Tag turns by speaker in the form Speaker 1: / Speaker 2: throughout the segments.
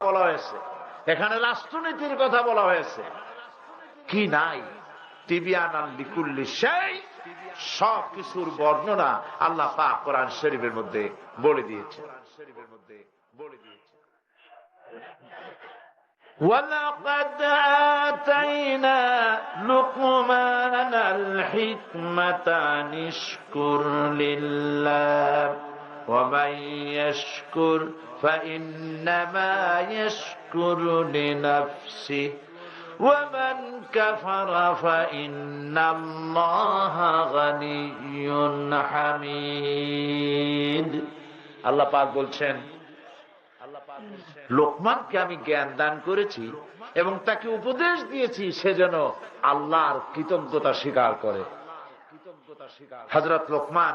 Speaker 1: বলা হয়েছে, এখানে রাষ্ট্রনীতির কথা বলা হয়েছে, কি নাই? তিবিয়ানান লিকুল্লি শাই, সব কিছুর বর্ণনা আল্লাহ পাক কোরআন শরীফের মধ্যে বলে দিয়েছে। وَلَقَدْ آتَيْنَا لُقْمَانَ الْحِكْمَةَ أَنِ اشْكُرْ لِلَّهِ وَمَنْ يَشْكُرْ فَإِنَّمَا يَشْكُرُ لِنَفْسِهِ وَمَنْ كَفَرَ فَإِنَّ اللَّهَ غَنِيٌّ حَمِيدٌ। আল্লাহ পাক বলছেন, লোকমানকে আমি জ্ঞান দান করেছি এবং তাকে উপদেশ দিয়েছি সেজন্য আল্লাহর কৃতজ্ঞতা স্বীকার করে। হযরত লোকমান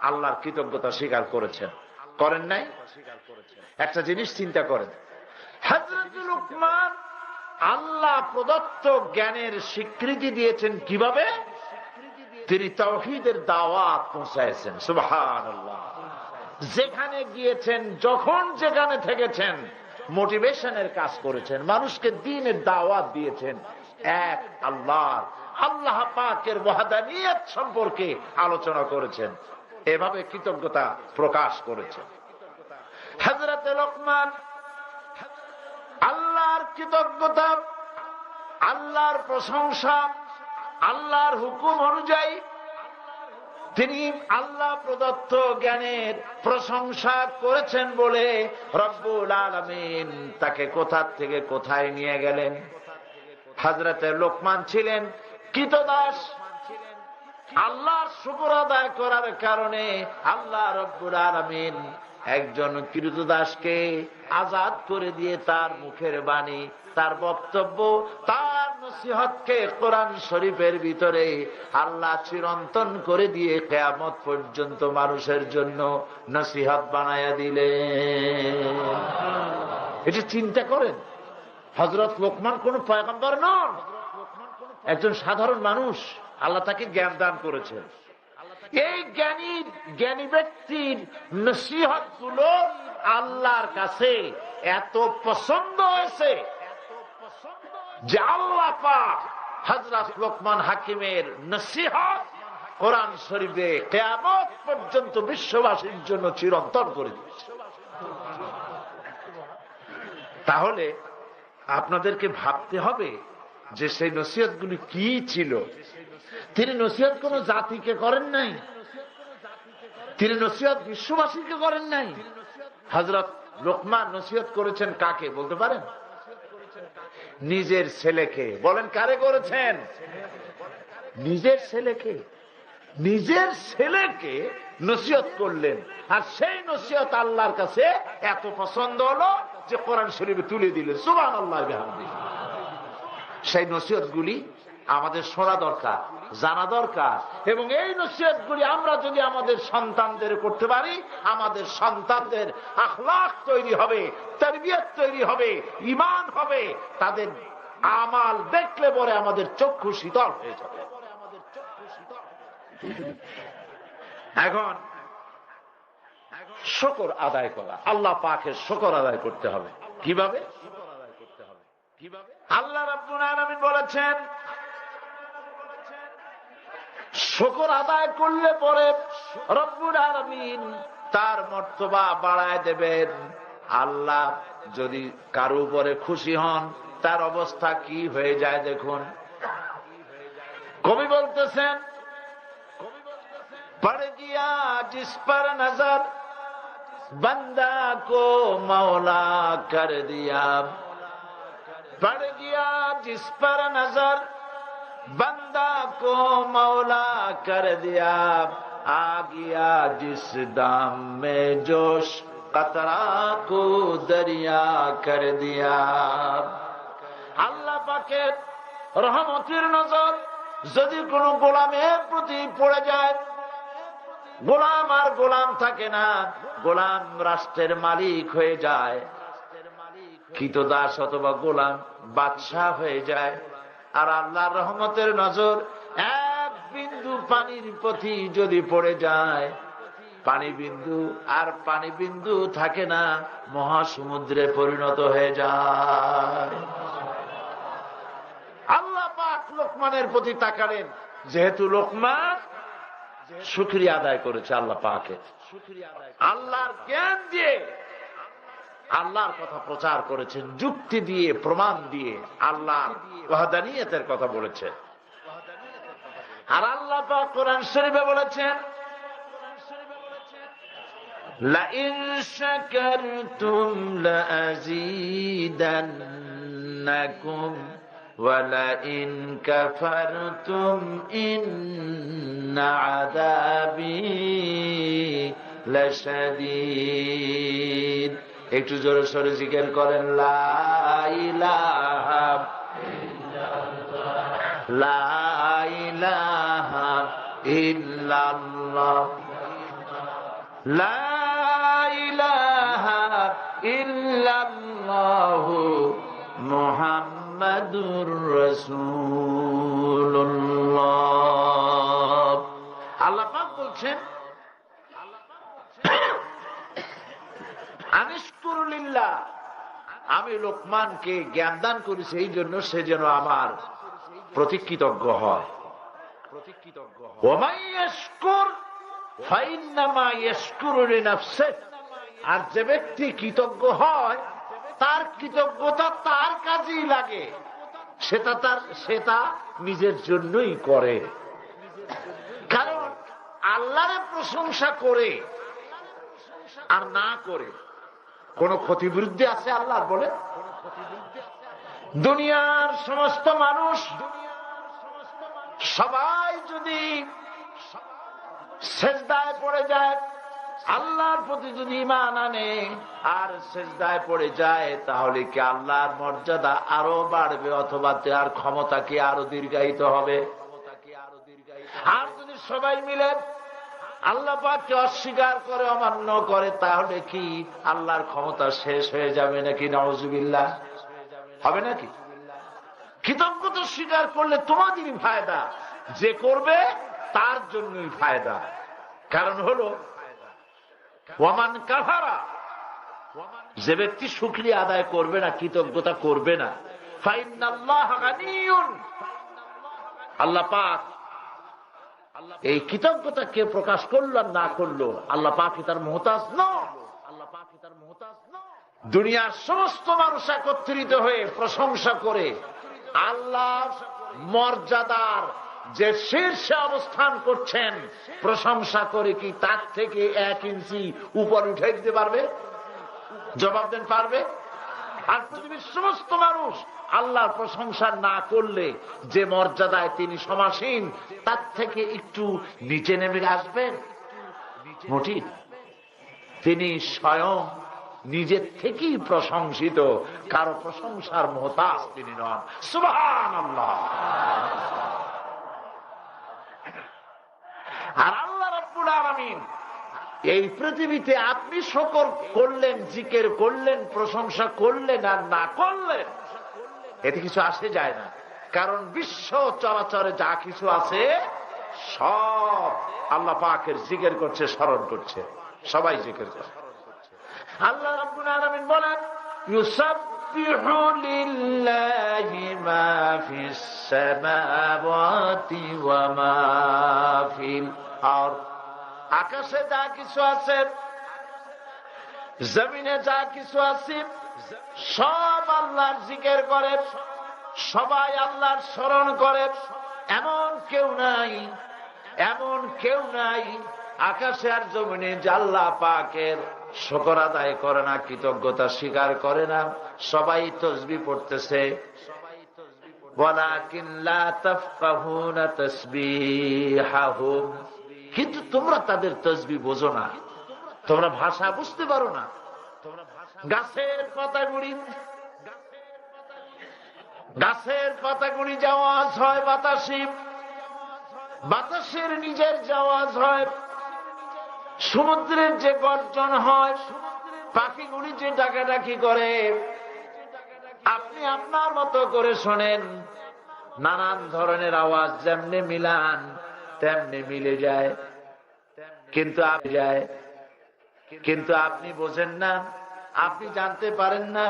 Speaker 1: আল্লাহর কৃতজ্ঞতা স্বীকার করেছেন, করেন নাই? একটা জিনিস চিন্তা করেন, হযরত লোকমান আল্লাহ প্রদত্ত জ্ঞানের স্বীকৃতি দিয়েছেন কিভাবে? তিনি তাওহীদের দাওয়াত পৌঁছায়ছেন। সুবহানাল্লাহ। যেখানে গিয়েছেন, যখন যেখানে থেকেছেন, মোটিভেশনের কাজ করেছেন, মানুষকে দ্বীনের দাওয়াত দিয়েছেন, এক আল্লাহ পাকের ওয়াহদানিয়ত সম্পর্কে আলোচনা করেছেন, এভাবে কৃতজ্ঞতা প্রকাশ করেছেন। হযরত লোকমান আল্লাহর কৃতজ্ঞতা, আল্লাহর প্রশংসা, আল্লাহর হুকুম অনুযায়ী তিনি আল্লাহ প্রদত্ত জ্ঞানের প্রশংসা করেছেন বলে রব্বুল আলামিন তাকে কোথা থেকে কোথায় নিয়ে গেলেন। হযরতে লোকমান ছিলেন কৃতদাস, আল্লাহর শুকর আদায় করার কারণে আল্লাহ রব্বুল আলামিন একজন কৃতদাসকে আজাদ করে দিয়ে তার মুখের বাণী, তার বক্তব্য, তার নসিহতকে কোরআন শরীফের ভিতরে আল্লাহ চিরন্তন করে দিয়ে কিয়ামত পর্যন্ত মানুষের জন্য নসিহত বানায়া দিলেন। এটা চিন্তা করেন, হযরত লোকমান কোন পয়গম্বর নন, একজন সাধারণ মানুষ, আল্লাহ তাকে জ্ঞান দান করেছেন। এই জ্ঞানী ব্যক্তির নসিহত গুলো আল্লাহর কাছে এত পছন্দ হয়েছে যে আল্লাহ পাক হযরত লোকমান হাকিমের নসিহত কোরআন শরীফে কিয়ামত পর্যন্ত বিশ্ববাসীর জন্য চিরন্তন করে দিয়েছে। তাহলে আপনাদেরকে ভাবতে হবে যে সেই নসিহতগুলি কি ছিল। তিনি নসিহত কোন জাতিকে করেন নাই, তিনি নসিহত বিশ্ববাসীকে করেন নাই। হযরত লোকমান নসিহত করেছেন কাকে বলতে পারেন? নিজের ছেলেকে। বলেন কারে করেছেন? নিজের ছেলেকে। নিজের ছেলেকে নসিহত করলেন, আর সেই নসিহত আল্লাহর কাছে এত পছন্দ হলো যে কোরআন শরীফে তুলে দিলেন। সুবহানাল্লাহ বিহামদিহি। সেই নসিহতগুলি আমাদের শোনা দরকার, জানা দরকার, এবং এই নসিহতগুলি আমরা যদি আমাদের সন্তানদের করতে পারি, আমাদের সন্তানদের আখলাক তৈরি হবে, তারবিয়ত তৈরি হবে, ঈমান হবে, তাদের আমাল দেখলে পরে আমাদের চক্ষু শীতল হয়ে যাবে। এখন শুকর আদায় করা, আল্লাহ পাকের শুকর আদায় করতে হবে। কিভাবে? আল্লাহ রাব্বুল আলামিন বলেছেন, শুকর আদায় করলে পরে রব্বুল আলামিন তার মর্তবা বাড়ায় দেবেন। আল্লাহ যদি কারো উপরে খুশি হন, তার অবস্থা কি হয়ে যায় দেখুন। কবি বলতেছেন, পড় গিয়া জিস পর নজর বন্দা কো মৌলা কর দিয়া, পড় গিয়া জিস পর নজর बंदा को मौला कर दिया, आ गया जिस दाम में जोश कतरा को दरिया कर दिया। আল্লাহ পাকের রহমতের নজর যদি কোন গোলামের প্রতি পড়ে যায়, গোলাম আর গোলাম থাকে না, গোলাম রাষ্ট্রের মালিক হয়ে যায়, কৃতদাস অথবা গোলাম বাদশাহ হয়ে যায়। আর আল্লাহর রহমতের নজর এক বিন্দু পানির প্রতি যদি পড়ে যায়, পানি বিন্দু, আর পানি বিন্দু থাকে না, মহাসমুদ্রে পরিণত হয়ে যায়। আল্লাহ পাক লোকমানের প্রতি তাকালেন, যেহেতু লোকমান শুকরিয়া আদায় করেছে আল্লাহ পাকে, আল্লাহর জ্ঞান দিয়ে আল্লাহর কথা প্রচার করেছেন, যুক্তি দিয়ে প্রমাণ দিয়ে আল্লাহর ওয়াহদানিয়তের কথা বলেছেন। আর আল্লাহ পাক কোরআন শরীফে বলেছেন, লাইন শাকারতুম লাযীদান্নাকুম ওয়া লাইন কাফারতুম ইন্না আযাবি লাশাদীদ। একটু জোরে সোরে জিকির করেন, লা ইলাহা ইল্লাল্লাহ, লা ইলাহা ইল্লাল্লাহ, লা ইলাহা ইল্লাল্লাহু মুহাম্মাদুর রাসূলুল্লাহ। আল্লাহ পাক বলছেন, আনিশকুরুলিল্লাহ, আমি লোকমানকে জ্ঞান দান করেছি এই জন্য সে যেন আমার প্রতি কৃতজ্ঞ হয়। ওয়া ইয়াশকুর ফাইন্নামা ইয়াশকুরু লিনাফসিহি, আর যে ব্যক্তি কৃতজ্ঞ হয় তার কৃতজ্ঞতা তার কাজেই লাগে, সেটা নিজের জন্যই করে। কারণ আল্লাহর প্রশংসা করে আর না করে কোন ক্ষতিবৃদ্ধি আছে আল্লাহর? বলে দুনিয়ার সমস্ত মানুষ সবাই যদি সেজদায় পড়ে যায়, আল্লাহর প্রতি যদি ঈমান আনে আর সেজদায় পড়ে যায়, তাহলে কি আল্লাহর মর্যাদা আরো বাড়বে অথবা তার ক্ষমতা কি আরো দীর্ঘায়িত হবে? আর যদি সবাই মিলে আল্লাহ পাককে অস্বীকার করে, অমান্য করে, তাহলে কি আল্লাহর ক্ষমতা শেষ হয়ে যাবে নাকি? নাউজুবিল্লাহ, হবে নাকি? কৃতজ্ঞতা স্বীকার করলে তোমাদেরই ফায়দা, যে করবে তার জন্যই ফায়দা। কারণ হলো ওয়ামান কাফারা, যে ব্যক্তি শুকরিয়া আদায় করবে না, কৃতজ্ঞতা করবে না, ফাইন্নাল্লাহা গানিয়ুন, আল্লাহ পাক এই কৃতজ্ঞতা কে প্রকাশ করলো আর না করলো, আল্লাহ পাক তার মুহতাজ নন। দুনিয়ার সমস্ত মানুষ একত্রিত হয়ে প্রশংসা করে আল্লাহ মর্যাদার যে শীর্ষে অবস্থান করছেন, প্রশংসা করে কি তার থেকে 1 ইঞ্চি উপর উঠে দিতে পারবে? জবাব দেন, পারবে? আর পৃথিবীর সমস্ত মানুষ আল্লাহর প্রশংসা না করলে যে মর্যাদায় তিনি সমাসীন, তার থেকে একটু নিচে নেমে আসবেন? মোটেই। তিনি স্বয়ং নিজের থেকেই প্রশংসিত, কারো প্রশংসার মুহতাজ তিনি নন। সুবহানাল্লাহ। আর আল্লাহ রাব্বুল আলামিন এই পৃথিবীতে আপনি শুকর করলেন, জিকির করলেন, প্রশংসা করলেন আর না করলেন, এতে কিছু আসে যায় না। কারণ বিশ্ব চরাচরে যা কিছু আছে সব আল্লাহ পাকের জিকির করছে, স্মরণ করছে, সবাই জিকির করে। আল্লাহ রাব্বুল আলামিন বলেন, ইউসাব্বিহু লিল্লাহি মা ফিস সামাওয়াতি ওয়া মা ফিল আরদ, আকাশে যা কিছু আছে, জমিনে যা কিছু আছে, সব আল্লাহর জিকির করে, সবাই আল্লাহর স্মরণ করে। এমন কেউ নাই আকাশে আর জমিনে যে আল্লাহ পাকের শুকর আদায় করে না, কৃতজ্ঞতা স্বীকার করে না। সবাই তাসবিহ পড়তেছে, ওয়ালাকিন লা তাফকাহুনা তাসবিহাহুম, কিন্তু তোমরা তাদের তাসবিহ বোঝো না, তোমরা ভাষা বুঝতে পারো না। গাছের পাতাগুলি যাওয়াজ হয় বাতাসে, বাতাসের নিজের যাওয়াজ হয়, সমুদ্রের যে গর্জন হয়, পাখিগুলি যে ডাকাডাকি করে, আপনি আপনার মতো করে শোনেন। নানান ধরনের আওয়াজ যেমনি মিলান তেমনি মিলে যায়। কিন্তু আপনি বোঝেন না, আপনি জানতে পারেন না,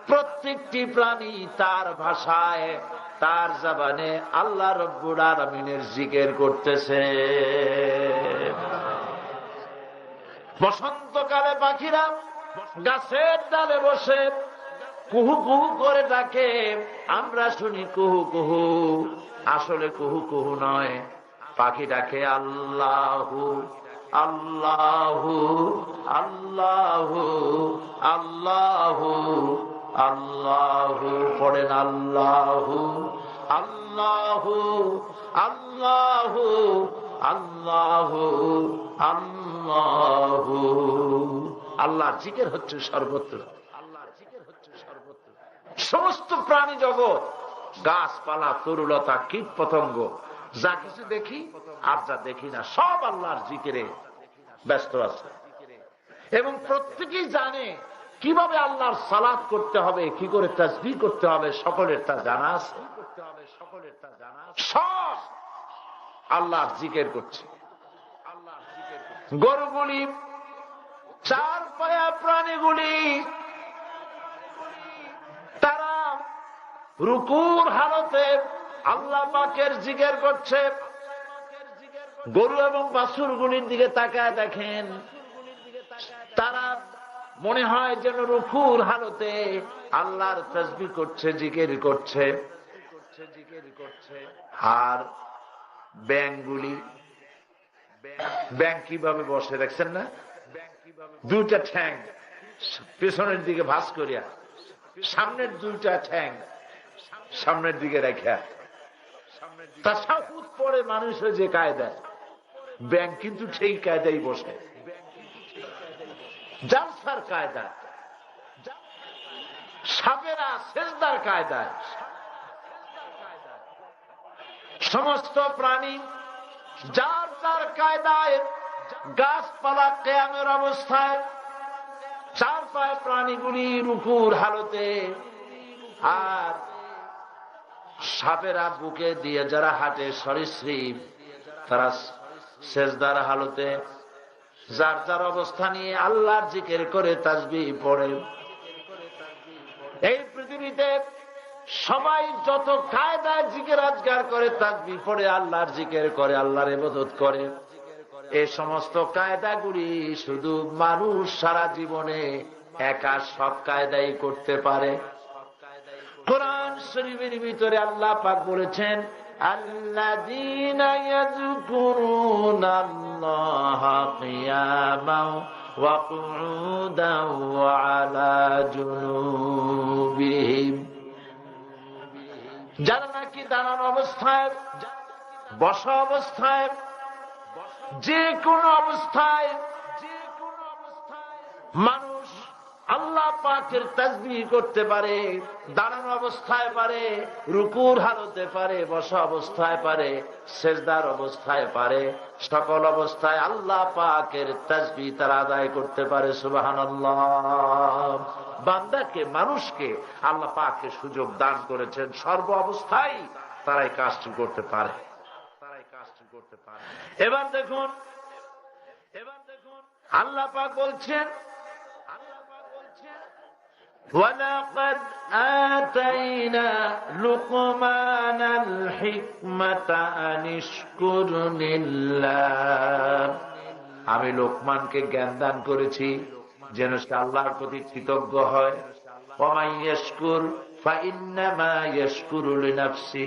Speaker 1: প্রত্যেকটি প্রাণী তার ভাষায়, তার জবানে আল্লাহ রব্বুল আলামিনের জিকির করতেছে। বসন্তকালে পাখিরা গাছের ডালে বসে কুহু কুহু করে ডাকে, আমরা শুনি কুহু কুহু, আসলে কুহু কুহু নয়, পাখি ডাকে আল্লাহু আল্লাহু আল্লাহু আল্লাহু আল্লাহু, পড়েন আল্লাহু আল্লাহু আল্লাহু আল্লাহু আল্লাহু। আল্লাহর জিকির হচ্ছে সর্বত্র। সমস্ত প্রাণী জগৎ, গাছপালা, তরুলতা, কীট পতঙ্গ, যা কিছু দেখি আর যা দেখি না, সব আল্লাহর জিকিরে ব্যস্ত আছে। এবং প্রত্যেকেই জানে কিভাবে আল্লাহর সালাত করতে হবে, কি করে তাসবিহ করতে হবে, সকলের তা জানা আছে। সব আল্লাহর জিকির করছে। গরুগুলি, চার পায়া প্রাণীগুলি, তারা রুকুর হালতে আল্লাহ পাকের জিকির করছে। গরু এবং বাছুরগুলির দিকে তাকায় দেখেন, তারা মনে হয় যেন রুকুর হালতে আল্লাহর তাসবিহ করছে, জিকির করছে। আর ব্যাঙগুলি, ব্যাঙ কিভাবে বসে দেখছেন না? দুইটা ঠ্যাং পেছনের দিকে ভাঁজ করিয়া, সামনের দুইটা ঠ্যাং সামনের দিকে রেখা, তাশাহুদ পড়ে মানুষের যে কায়দায়, ব্যাঙ কিন্তু সেই কায়দায় বসে, জালসার কায়দায়। সাপেরা সেজদার কায়দায়। সমস্ত প্রাণী যার যার কায়দায়, গাছপালা কিয়ামের অবস্থায়, চার পায়ে প্রাণীগুলি রুকুর হালতে, আর সাপেরা বুকে দিয়ে যারা হাঁটে সরীসৃপ, তারা সেজদার হালতে যার যার অবস্থা নিয়ে আল্লাহর জিকির করে তাসবিহ পড়ে। এই পৃথিবীতে সবাই যত কায়দায় জিকির আজগার করে, তাসবিহ পড়ে, আল্লাহর জিকির করে, আল্লাহর ইবাদত করে, এই সমস্ত কায়দাগুলি শুধু মানুষ সারা জীবনে একা সব কায়দাই করতে পারে। কোরআন শরীফের ভিতরে আল্লাহ পাক বলেছেন, আল্লাযীনা ইয়াযকুরুনাল্লাহা কিয়ামান ওয়া কুউদান ওয়া আলা জুনুবিহিম, যারা নাকি দাঁড়ানো অবস্থায়, বসা অবস্থায়, যে কোনো অবস্থায় মানুষ আল্লাহ পাকের তাসবিহ করতে পারে, দাঁড়ানো অবস্থায় পারে, রুকুর হালতে পারে, বসা অবস্থায় পারে, সেজদার অবস্থায় পারে, সকল অবস্থায় আল্লাহ পাকের তাসবিহ তারা আদায় করতে পারে। সুবহানাল্লাহ। বান্দাকে, মানুষকে আল্লাহ পাকে সুযোগ দান করেছেন, সর্ব অবস্থায় তারাই কাজটি করতে পারে। এবার দেখুন আল্লাহ পাক বলছেন, وَلَقَدْ آتَيْنَا لُقْمَانَ الْحِكْمَةَ أَنِ اشْكُرْ لِلَّهِ, আমি লোকমানকে জ্ঞান দান করেছি যেন সে আল্লাহর প্রতি কৃতজ্ঞ হয়। وَمَنْ يَشْكُرْ فَإِنَّمَا يَشْكُرُ لِنَفْسِهِ,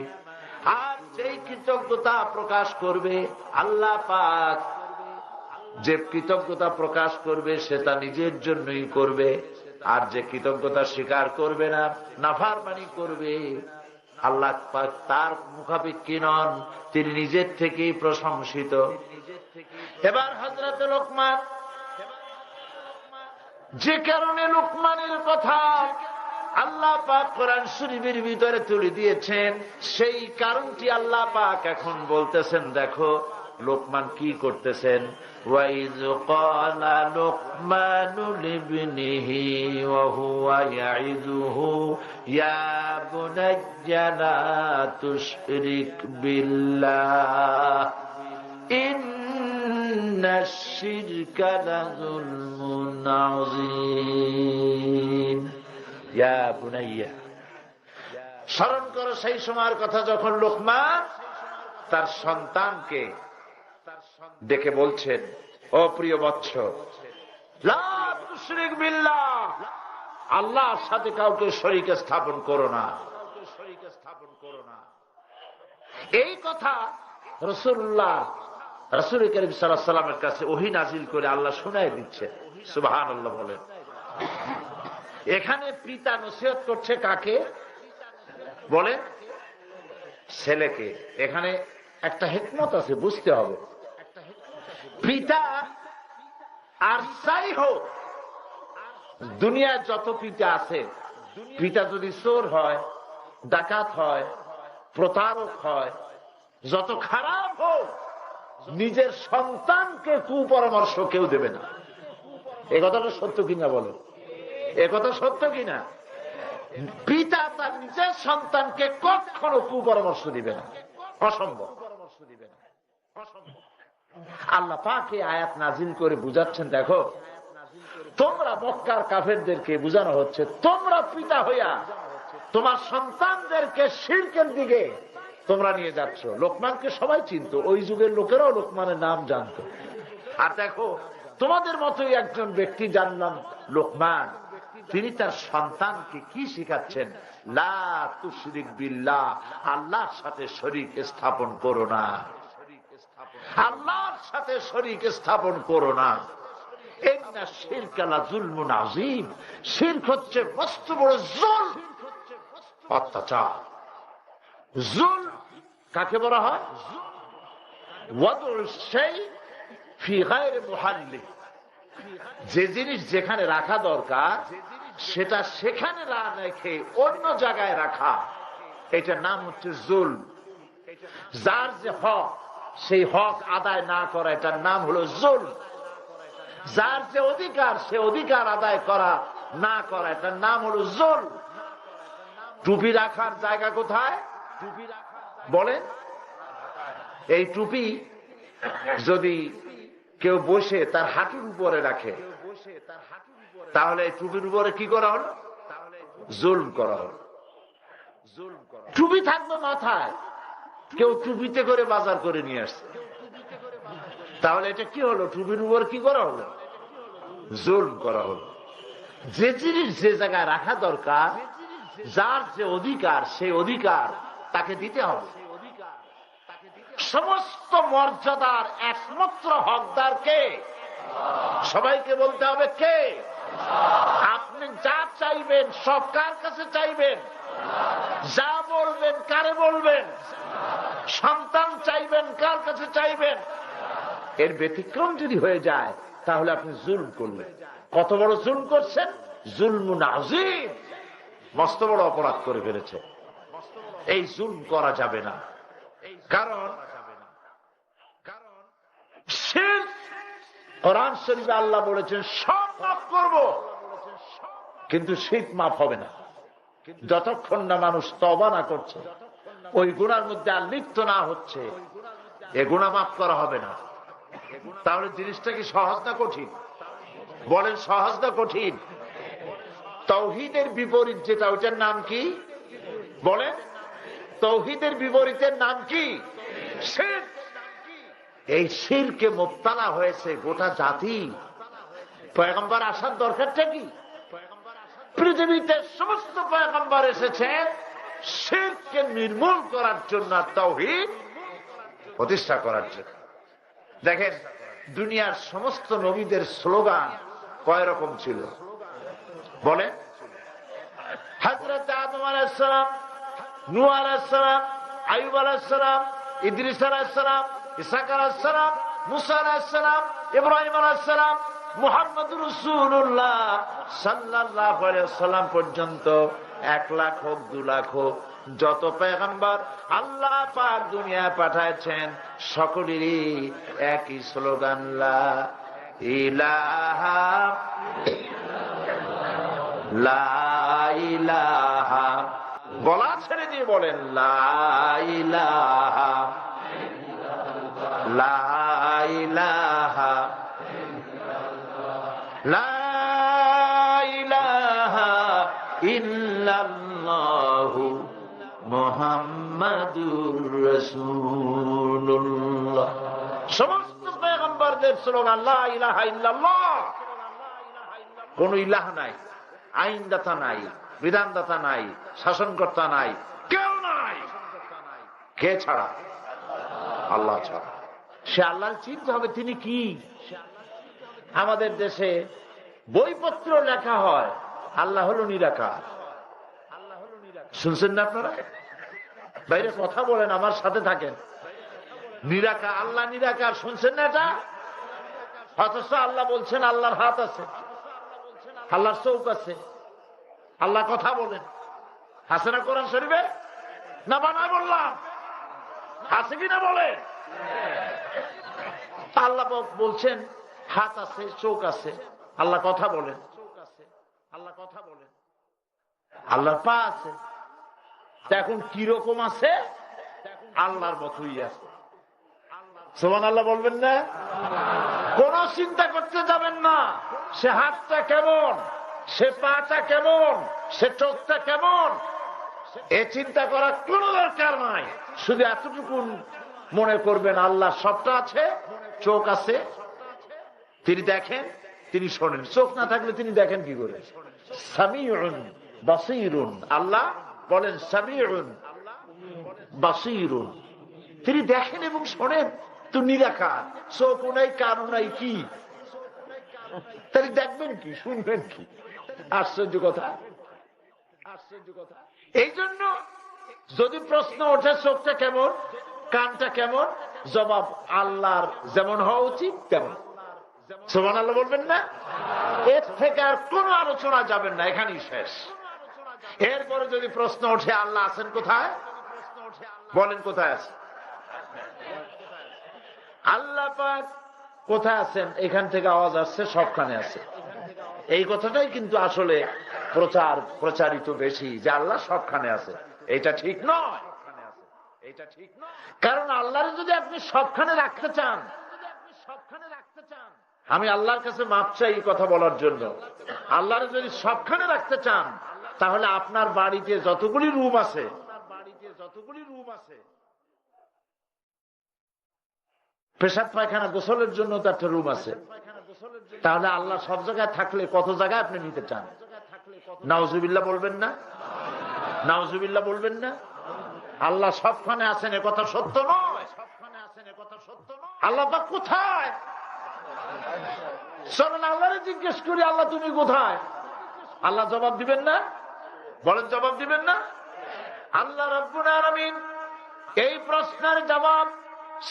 Speaker 1: আর যেই কৃতজ্ঞতা প্রকাশ করবে, আল্লাহ পাক যে কৃতজ্ঞতা প্রকাশ করবে সে তা নিজের জন্যই করবে, আর যে কৃতজ্ঞতা স্বীকার করবে না, নাফরমানি করবে, আল্লাহ পাক তার মুখাপেক্ষী নন, তিনি নিজের থেকেই প্রশংসিত। এবার হযরত লোকমান, যে কারণে লোকমানের কথা আল্লাহ পাক কোরআন শরীফের ভিতরে তুলে দিয়েছেন, সেই কারণটি আল্লাহ পাক এখন বলতেছেন। দেখো লোকমান কি করতেছেন। وَإِذْ قَالَ لُقْمَانُ لِابْنِهِ وَهُوَ يَعِظُهُ يَا بُنَيَّ لَا تُشْرِكْ بِاللَّهِ إِنَّ ইন্নাশ শিরকা লাযুলমুন আযীম। ইয়া বুনাইয়া, স্মরণ করো সেই সময়ের কথা যখন লোকমান তার সন্তানকে ডেকে বলছেন, ও প্রিয় বৎস, লা তুশরিক বিল্লাহ, আল্লাহর সাথে কাউকে শরীক স্থাপন করো না। এই কথা রাসূলুল্লাহ রাসূল করিম সাল্লাল্লাহু আলাইহি ওয়াসাল্লামের কাছে ওহী নাজিল করে আল্লাহ শোনায় দিচ্ছেন। সুবহানাল্লাহ বলেন। এখানে পিতা নসিহত করছে কাকে? বলেন ছেলেকে। এখানে একটা হিকমত আছে, বুঝতে হবে। পিতা আর যাই হোক, দুনিয়ার যত পিতা আছে, পিতা যদি চোর হয়, ডাকাত হয়, প্রতারক হয়, যত খারাপ হোক, নিজের সন্তানকে কুপরামর্শ কেউ দেবে না। এ কথাটা সত্য কিনা বলো? এ কথা সত্য কিনা? পিতা তার নিজের সন্তানকে কখনো কুপরামর্শ দিবে না, অসম্ভব। আল্লাহ পাক এই আয়াত নাজিল করে বুঝাচ্ছেন, দেখো তোমরা মক্কার কাফেরদেরকে বুঝানো হচ্ছে, তোমরা পিতা হইয়া তোমার সন্তানদেরকে শিরকের দিকে তোমরা নিয়ে যাচ্ছ। লোকমানকে সবাই চিনতো, ওই যুগের লোকেরাও লোকমানের নাম জানতো। আর দেখো তোমাদের মতোই একজন ব্যক্তি জানলাম লোকমান, তিনি তার সন্তানকে কি শিখাচ্ছেন? লা তুশরিক বিল্লাহ, আল্লাহর সাথে শরীক স্থাপন করো না, আল্লাহর সাথে শরীক স্থাপন করো না। ইন্নাশ শিরকা লাযুলমুন আযীম, শিরক হচ্ছে মস্ত বড় জুলম, অত্যাচার। জুলম কাকে বলা হয়? ওয়াদুল শাই ফি গায়রি মুহাল্লি, যে জিনিস যেখানে রাখা দরকার সেটা সেখানে না রেখে অন্য জায়গায় রাখা, এটার নাম হচ্ছে জুলম। যার যে হক, সেই হক আদায় না করা, এটার নাম হলো জুলম। যার যে অধিকার, সে অধিকার আদায় করা না করা, এটার নাম হলো জুলম। টুপি রাখার জায়গা কোথায় বলেন? এই টুপি যদি কেউ বসে তার হাঁটুর উপরে রাখে, তাহলে এই টুপির উপরে কি করা হলো? জুলম করা হলো। টুপি থাকবে মাথায়, কেউ টুপিতে করে বাজার করে নিয়ে আসছে, তাহলে এটা কি হলো? টুপির উপর কি করা হলো? জুলম করা হলো। যে জিনিস যে জায়গায় রাখা দরকার, যার যে অধিকার, সেই অধিকার তাকে দিতে হবে। সমস্ত মর্যাদার একমাত্র হকদার কে? সবাইকে বলতে হবে কে? আপনি যা চাইবেন সব কার কাছে চাইবেন? যা বলবেন কারে বলবেন? সন্তান চাইবেন কার কাছে চাইবেন? এর ব্যতিক্রম যদি হয়ে যায় তাহলে আপনি জুলম করলেন। কত বড় জুলম করছেন? জুলমুন আযীম, মস্ত বড় অপরাধ করে ফেলেছে। এই জুলম করা যাবে না, কারণ শিরক, কোরআন শরীফে আল্লাহ বলেছেন সব মাফ করব, কিন্তু শিরক মাফ হবে না যতক্ষণ না মানুষ তওবা না করছে, ওই গুনার মধ্যে আর লিপ্ত না হচ্ছে, এ গুনাহ মাফ করা হবে না। তাহলে জিনিসটা কি সহজ না কঠিন? বলেন সহজ না কঠিন? তাওহীদের বিপরীত যেটা, ওইটার নাম কি? বলেন তাওহীদের বিপরীতের নাম কি? শিরক। এই শিরকে মুবতালা হয়েছে গোটা জাতি। পয়গম্বর আসার দরকারটা কি? পৃথিবীতে সমস্ত পয়গম্বর এসেছেন শিরককে নির্মূল করার জন্য, তাওহীদ প্রতিষ্ঠা করার জন্য। দেখেন দুনিয়ার সমস্ত নবীদের স্লোগান কয় রকম ছিল বলেন? হযরত আদম আলাইহিস সালাম, নূহ আলাইহিস সালাম, আইয়ুব আলাইহিস সালাম, ইদ্রিস আলাইহিস সালাম, ইসহাক আলাইহিস সালাম, মুসা আলাইহিস সালাম, ইব্রাহিম আলাইহিস সালাম, মুহাম্মদুর রাসূলুল্লাহ সাল্লাল্লাহু আলাইহি ওয়াসাল্লাম পর্যন্ত 1 লাখ হোক 2 লাখ হোক, যত পয়গম্বর আল্লাহ পাক দুনিয়ায় পাঠাচ্ছেন সকলেরই একই স্লোগান, লা ইলাহা লা ইলাহা। গলা ছেড়ে দিয়ে বলেন লা ইলাহা লা ইলাহা লা ইলাহা ইল্লাল্লাহু মুহাম্মাদুর রাসূলুল্লাহ। সমস্ত পয়গম্বরদের স্লোগান লা ইলাহা ইল্লাল্লাহ। কোন ইলাহ নাই, আইনদাতা নাই, বিধানদাতা নাই, শাসনকর্তা নাই, কেউ নাই। কে ছাড়া? আল্লাহ ছাড়া। সে আল্লাহ চিনতে হবে তিনি কি। আমাদের দেশে বইপত্র লেখা হয় আল্লাহ হলো নিরাকার। শুনছেন না আপনারা? বাইরে কথা বলেন, আমার সাথে থাকেন। নিরাকার, আল্লাহ নিরাকার, শুনছেন না এটা? অথচ আল্লাহ বলছেন আল্লাহর হাত আছে, আল্লাহর চোখ আছে, আল্লাহ কথা বলেন। আছে না কোরআন শরীফে? না বানায় বললাম? আছে কিনা বলে? আল্লাহ বলছেন হাত আছে, চোখ আছে, আল্লাহ কথা বলেন। আল্লাহ কথা বলেন, আল্লাহর পা আছে। এখন কিরকম আছে? আল্লাহর মতই আছে। সুবহানাল্লাহ বলবেন না? কোন চিন্তা করতে যাবেন না সে হাতটা কেমন, সে পাটা কেমন, সে চোখটা কেমন, এ চিন্তা করার কোন দরকার নাই। শুধু এতটুকু মনে করবেন আল্লাহ সবটা আছে, চোখ আছে, তিনি দেখেন, তিনি শোনেন। চোখ না থাকলে তিনি দেখেন কি করে? সামিউন বাসীরুন। আল্লাহ বলেন সামিউন বাসীরুন, তিনি দেখেন এবং শোনেন। তো নিরাকার, চোখ নাই, কান নাই, কি তাহলে দেখবেন কি, শুনবেন কি? আশ্চর্য কথা, আশ্চর্য কথা। এই জন্য যদি প্রশ্ন ওঠে চোখটা কেমন, কানটা কেমন, জবাব আল্লাহর যেমন হওয়া উচিত তেমন। সুবহানাল্লাহ বলবেন না? এর থেকে আর কোন আলোচনা যাবেন না, এখানেই শেষ। এরপরে যদি প্রশ্ন ওঠে আল্লাহ আছেন কোথায়, বলেন কোথায় আছে? আল্লাহ পাক কোথায় আছেন? এখান থেকে আওয়াজ আসছে, সবখানে আছে। এই কথাটাই কিন্তু আসলে প্রচারিত বেশি, যে আল্লাহ সবখানে আছে। এটা ঠিক নয়, এটা ঠিক নয়। কারণ আল্লাহর যদি আপনি সবখানে রাখতে চান, আমি আল্লাহর কাছে মাপ চাই এই কথা বলার জন্য, আল্লাহর যদি সবখানে রাখতে চান, তাহলে আপনার বাড়িতে যতগুলি রুম আছে, পেশাব পায়খানা গোসলের জন্য তো একটা রুম আছে, তাহলে আল্লাহ সব জায়গায় থাকলে কত জায়গায় আপনি নিতে চান? নাউজুবিল্লাহ বলবেন না? নাউজুবিল্লাহ বলবেন না? আল্লাহ সবখানে আছেন এ কথা সত্য নয়। আল্লাহ পাক কোথায়? চলেন আল্লাহরে জিজ্ঞেস করি, আল্লাহ তুমি কোথায়? আল্লাহ জবাব দিবেন না? বলেন জবাব দিবেন না? আল্লাহ রাব্বুল আলামিন এই প্রশ্নের জবাব,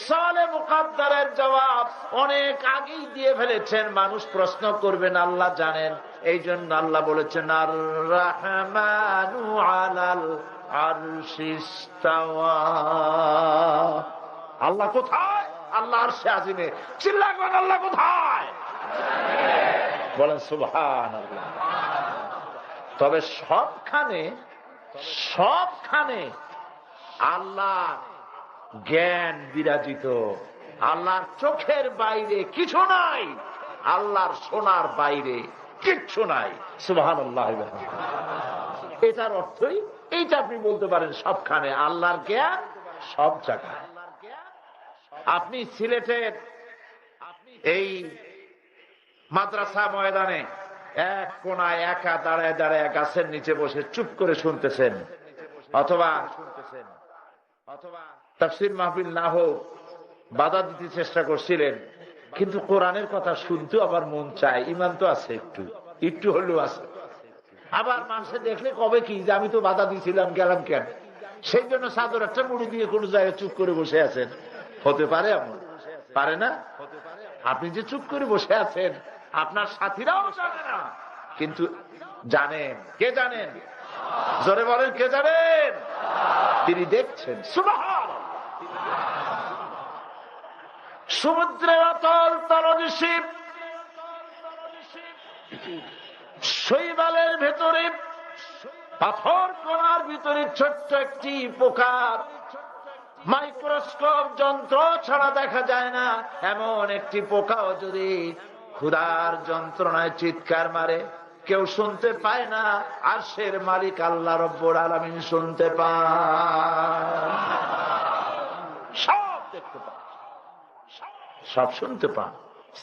Speaker 1: সালে মুকাদ্দারের জবাব অনেক আগেই দিয়ে ফেলেছেন। মানুষ প্রশ্ন করবেন, আল্লাহ জানেন। এই জন্য আল্লাহ বলেছেন আর রাহমানু আলাল আরশিস ইস্তাওয়া। আল্লাহ কোথায়? আল্লাহ আরশে আজিমে। চিল্লাবেন আল্লাহ কোথায়? বলেন সুবহানাল্লাহ। তবে সবখানে সবখানে আল্লাহ জ্ঞান বিরাজিত। আল্লাহর চোখের বাইরে কিছু নাই, আল্লাহর শোনার বাইরে কিচ্ছু নাই। সুবহানাল্লাহ। এটার অর্থই এইটা আপনি বলতে পারেন, সবখানে আল্লাহর জ্ঞান সব জায়গায়। আপনি সিলেটের এই মাদ্রাসা ময়দানে এক কোনায় একা দাঁড়ায় দাঁড়ায় গাছের নিচে বসে চুপ করে শুনতেছেন, অথবা তাফসীর মাহফিল না হোক বাধা দিতে চেষ্টা করছিলেন, কিন্তু কোরআনের কথা শুনতে আবার মন চায়। ইমান তো আছে, একটু একটু হলেও আছে। আবার মানুষে দেখলে কবে কি যে আমি তো বাধা দিয়েছিলাম, গেলাম কেন? সেই জন্য চাদর একটা মুড়ি দিয়ে কোন জায়গায় চুপ করে বসে আছেন। হতে পারে এমন, পারে না? আপনি যে চুপ করে বসে আছেন আপনার সাথীরাও জানে না, কিন্তু জানেন। কে জানেন? জোরে বলেন, কে জানেন? তিনি দেখছেন। সুবহানাল্লাহ। সমুদ্রের অতল তলদেশে শৈবালের ভেতরে, পাথর কণার ভিতরে ছোট্ট একটি পোকা মাইক্রোস্কোপ যন্ত্র ছাড়া দেখা যায় না এমন একটি পোকাও যদি ক্ষুধার যন্ত্রণায় চিৎকার মারে, কেউ শুনতে পায় না, আরশের মালিক আল্লাহ রব্বুল আলামিন শুনতে পান, সব দেখতে পান, সব শুনতে পান।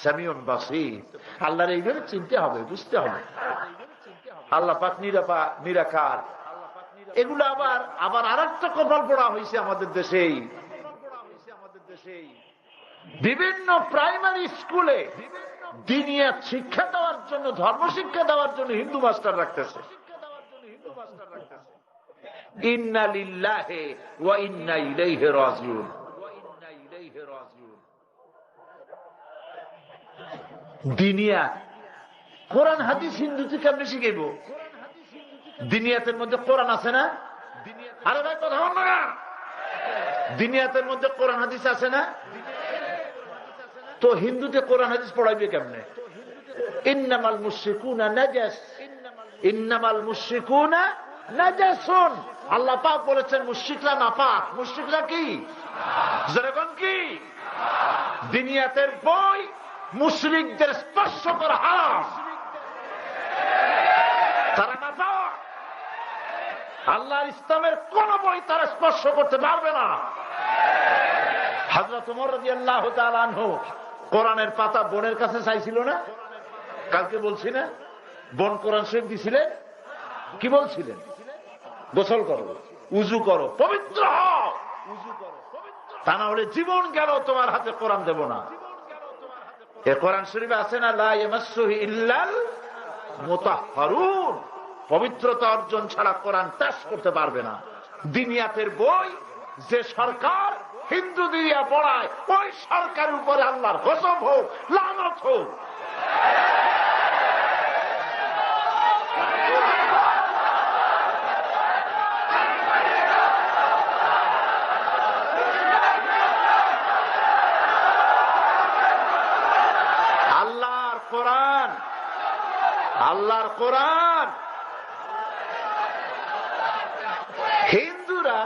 Speaker 1: সামিউন বাসীর। আল্লাহর এইভাবে চিনতে হবে, বুঝতে হবে। আল্লাহ পাক নিরাকার। এগুলো আবার আরেকটা কপাল পড়া হয়েছে আমাদের দেশেই। বিভিন্ন প্রাইমারি স্কুলে দিনিয়াত শিক্ষা দেওয়ার জন্য, ধর্ম শিক্ষা দেওয়ার জন্য হিন্দু মাস্টার রাখতেছে। ইন্না লিল্লাহি ওয়া ইন্না ইলাইহি রাজিউন। দিনিয়াত, কোরআন হাদিস হিন্দুতে কেমনে শিখাইব? দিনিয়াতের মধ্যে কোরআন আছে না? আরে ভাই কথা বল না। দিনিয়াতের মধ্যে কোরআন হাদিস আছে না? তো হিন্দুতে কোরআন হাদিস পড়াইবে কেমনে? ইন্নামাল মুশরিকুনা নাজাস, ইন্নামাল মুশরিকুনা নাজাসুন। আল্লাহ পাক বলেছেন মুশরিকরা নাপাক। মুশরিকরা কি? যেরকম কি দিনিয়াতের বই মুশরিকদের স্পর্শ করা হারাম, তারা নাপাক। আল্লাহর ইসলামের কোন বই তারা স্পর্শ করতে পারবে না। হযরত ওমর রাদিয়াল্লাহু তাআলা আনহু কোরআনের পাতা বোনের কাছে চাইছিল না? কালকে বলছি না, বোন কোরআন শরীফ দিছিলেন, কি বলছিলেন? গোসল করো, উযু করো, পবিত্র হও, তা না হলে জীবন গেল তোমার হাতে কোরআন দেব না। এ কোরআন শরীফে আছে না, লা ইয়ামাসসুহু ইল্লাল মুতাহহারুন, পবিত্রতা অর্জন ছাড়া কোরআন টাচ করতে পারবে না। দিনিয়াতের বই যে সরকার হিন্দু দিয়া পড়ায়, ওই সরকারের উপরে আল্লাহর গজব হোক, লানত হোক। আল্লাহর কোরআন, আল্লাহর কোরআন হিন্দুরা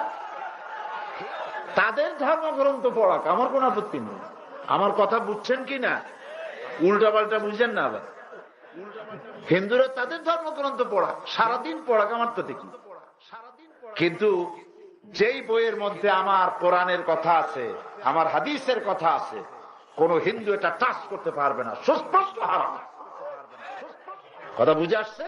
Speaker 1: তাদের ধর্মগ্রন্থ পড়াক, আমার কোন আপত্তি নেই। আমার কথা বুঝছেন কি না? উল্টা পাল্টা বুঝছেন না আবার। হিন্দুরা তাদের ধর্মগ্রন্থ পড়াক, সারাদিন পড়াক, আমার তো দেখি। কিন্তু যেই বইয়ের মধ্যে আমার কোরআনের কথা আছে, আমার হাদিসের কথা আছে, কোন হিন্দু এটা টাচ করতে পারবে না, সুস্পষ্ট হারাম। কথা বুঝে আসছে?